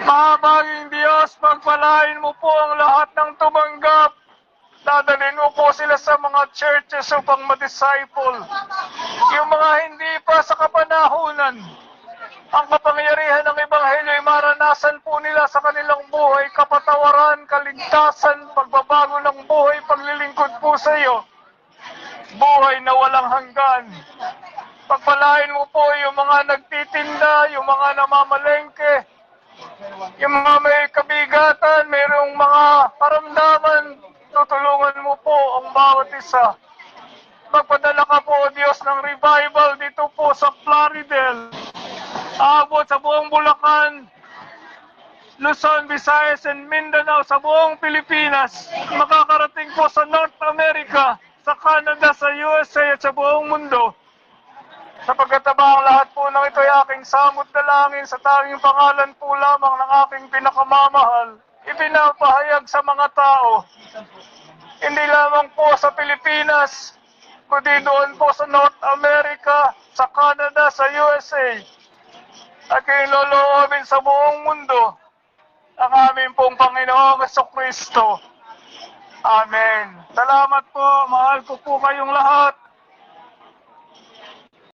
Mahabaging Diyos, pagpalain mo po ang lahat ng tumanggap. Dadalhin mo po sila sa mga churches upang ma-disciple. Yung mga hindi pa sa kapanahunan, ang kapangyarihan ng Ebanghelyo ay maranasan po nila sa kanilang buhay, kapatawaran, kaligtasan, pagbabago ng buhay, paglilingkod po sa iyo. Buhay na walang hanggan. Pagpalain mo po yung mga nagtitinda, yung mga namamalengke, yung mga may kabigatan, mayroong mga karamdaman, tutulungan mo po ang bawat isa. Magpadala ka po, Diyos, ng revival dito po sa Plaridel. Abot sa buong Bulacan, Luzon, Visayas, and Mindanao, sa buong Pilipinas. Makakarating po sa North America, sa Canada, sa USA, at sa buong mundo. Sapagkat ang lahat po ng ito ay aking samot dalangin sa tanging pangalan po lamang ng aking pinakamamahal, ipinapahayag sa mga tao. Hindi lamang po sa Pilipinas, kundi doon po sa North America, sa Canada, sa USA, at kiniloloobin sa buong mundo ang aming pong Panginoong Jesucristo. Amen. Salamat po. Mahal ko po kayong lahat.